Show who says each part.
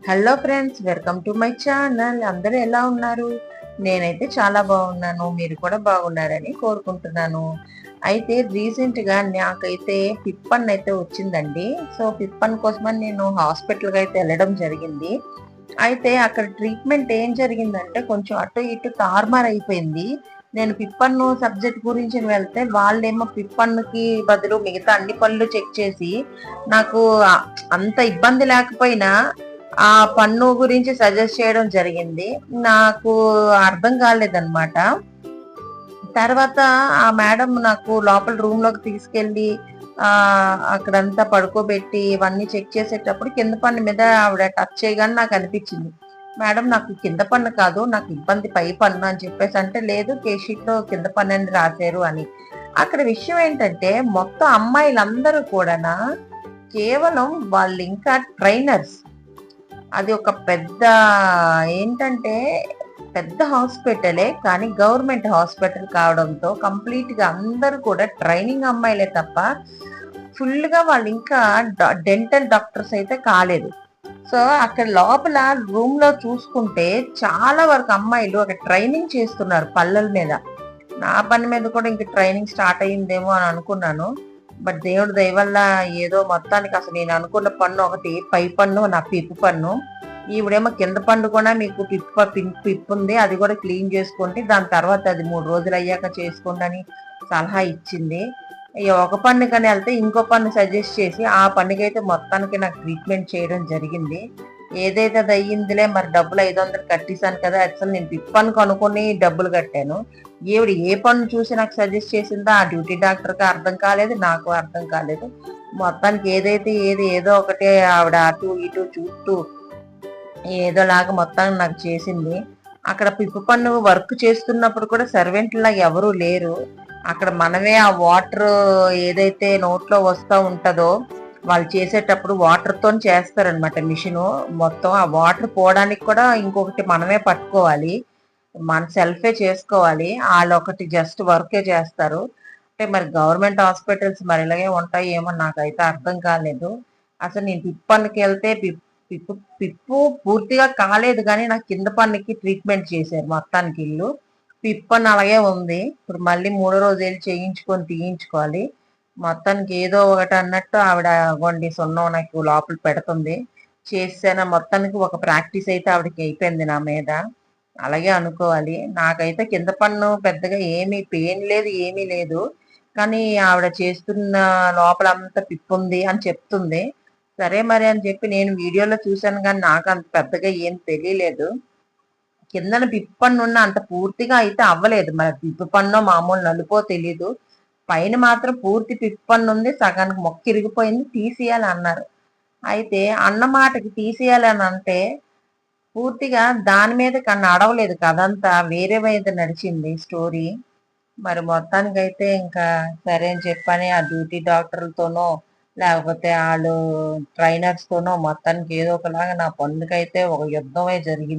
Speaker 1: Hello friends, welcome to my channel. అందరూ ఎలా ఉన్నారు? నేనైతే చాలా బాగున్నాను. మీరు కూడా బాగున్నారని కోరుకుంటున్నాను. అయితే రీసెంట్గా నాకైతే పిప్పన్ అయితే వచ్చిందండి. సో పిప్పన్ కోసమని నేను హాస్పిటల్కి అయితే వెళ్ళడం జరిగింది. అయితే అక్కడ ట్రీట్మెంట్ ఏం జరిగిందంటే కొంచెం అటు ఇటు తారుమారు అయిపోయింది. నేను పిప్పన్ను సబ్జెక్ట్ గురించి వెళ్తే వాళ్ళేమో పిప్పన్నుకి బదులు మిగతా అన్ని పళ్ళు చెక్ చేసి నాకు అంత ఇబ్బంది లేకపోయినా ఆ పన్ను గురించి సజెస్ట్ చేయడం జరిగింది. నాకు అర్థం కాలేదన్నమాట. తర్వాత ఆ మేడం నాకు లోపల రూమ్ లోకి తీసుకెళ్ళి అక్కడంతా పడుకోబెట్టి ఇవన్నీ చెక్ చేసేటప్పుడు కింద పన్ను మీద ఆవిడ టచ్ చేయగానే నాకు అనిపించింది, మేడం నాకు కింద పన్ను కాదు, నాకు ఇబ్బంది పై పన్ను అని చెప్పేసి అంటే, లేదు కేషీట్ లో కింద పన్ను అని రాశారు అని. అక్కడ విషయం ఏంటంటే మొత్తం అమ్మాయిలందరూ కూడా కేవలం వాళ్ళు ఇంకా ట్రైనర్స్. అది ఒక పెద్ద ఏంటంటే పెద్ద హాస్పిటలే కానీ గవర్నమెంట్ హాస్పిటల్ కావడంతో కంప్లీట్ గా అందరూ కూడా ట్రైనింగ్ అమ్మాయిలే తప్ప ఫుల్ గా వాళ్ళు ఇంకా డెంటల్ డాక్టర్స్ అయితే కాలేదు. సో అక్కడ లోపల రూమ్ లో చూసుకుంటే చాలా వరకు అమ్మాయిలు అక్కడ ట్రైనింగ్ చేస్తున్నారు పళ్ళల మీద. నా పని మీద కూడా ఇంక ట్రైనింగ్ స్టార్ట్ అయ్యిందేమో అని అనుకున్నాను. బట్ దేవుడి దయ వల్ల ఏదో మొత్తానికి అసలు నేను అనుకున్న పన్ను ఒకటి పై పన్ను, నా పిప్పు పన్ను. ఈవిడేమో కింద పన్ను కూడా మీకు పిప్పు ఉంది, అది కూడా క్లీన్ చేసుకోండి, దాని తర్వాత అది 3 రోజులు అయ్యాక చేసుకోండి అని సలహా ఇచ్చింది. ఒక పన్నుకని వెళ్తే ఇంకో పన్ను సజెస్ట్ చేసి ఆ పన్నుకైతే మొత్తానికి నాకు ట్రీట్మెంట్ చేయడం జరిగింది. ఏదైతే అది అయ్యిందిలే, మరి డబ్బులు 500 కట్టేశాను కదా, అసలు నేను పిప్పను కనుక్కొని డబ్బులు కట్టాను. ఈవిడ ఏ పన్ను చూసి నాకు సజెస్ట్ చేసిందో ఆ డ్యూటీ డాక్టర్కి అర్థం కాలేదు, నాకు అర్థం కాలేదు. మొత్తానికి ఏదైతే ఏదో ఒకటే ఆవిడ అటు ఇటు చూస్తూ ఏదోలాగా మొత్తానికి నాకు చేసింది. అక్కడ పిప్పు పన్ను వర్క్ చేస్తున్నప్పుడు కూడా సర్వెంట్లా ఎవరూ లేరు. అక్కడ మనమే ఆ వాటర్ ఏదైతే నోట్లో వస్తూ ఉంటుందో వాళ్ళు చేసేటప్పుడు వాటర్తో చేస్తారనమాట మిషను మొత్తం. ఆ వాటర్ పోవడానికి కూడా ఇంకొకటి మనమే పట్టుకోవాలి, మన సెల్ఫే చేసుకోవాలి. వాళ్ళు ఒకటి జస్ట్ వర్కే చేస్తారు. అంటే మరి గవర్నమెంట్ హాస్పిటల్స్ మరి ఇలాగే ఉంటాయి ఏమో, నాకైతే అర్థం కాలేదు. అసలు నేను పిప్పన్కి వెళ్తే పిప్పు పిప్పు పూర్తిగా కాలేదు కానీ నాకు కింద పన్నుకి ట్రీట్మెంట్ చేశారు మొత్తానికి ఇల్లు. పిప్పన్ అలాగే ఉంది. ఇప్పుడు మళ్ళీ 3వ రోజు వెళ్ళి చేయించుకొని తీయించుకోవాలి. మొత్తానికి ఏదో ఒకటి అన్నట్టు ఆవిడ వండి సున్నం నాకు లోపల పెడుతుంది. చేసాన మొత్తానికి ఒక ప్రాక్టీస్ అయితే ఆవిడకి అయిపోయింది నా మీద, అలాగే అనుకోవాలి. నాకైతే కింద పన్ను పెద్దగా ఏమీ పెయిన్ లేదు, ఏమీ లేదు. కానీ ఆవిడ చేస్తున్న లోపలంతా పిప్పుంది అని చెప్తుంది. సరే మరి అని చెప్పి నేను వీడియోలో చూశాను కానీ నాకు అంత పెద్దగా ఏం తెలియలేదు. కిందన పిప్పు పన్ను ఉన్న అంత పూర్తిగా అయితే అవ్వలేదు, మరి పిప్పు పన్నో మామూలు నలుపో తెలీదు. పైన మాత్రం పూర్తి పిప్పు పన్ను ఉంది, సగానికి మొక్క ఇరిగిపోయింది, తీసేయాలి అన్నారు. అయితే అన్న మాటకి తీసేయాలని అంటే పూర్తిగా దాని మీద కన్నా అడవలేదు, కదంతా వేరే మీద నడిచింది స్టోరీ. మరి మొత్తానికైతే ఇంకా సరే అని చెప్పని ఆ డ్యూటీ డాక్టర్లతోనో లేకపోతే వాళ్ళు ట్రైనర్స్తోనో మొత్తానికి ఏదో ఒకలాగా నా పన్నుకైతే ఒక యుద్ధమే జరిగింది.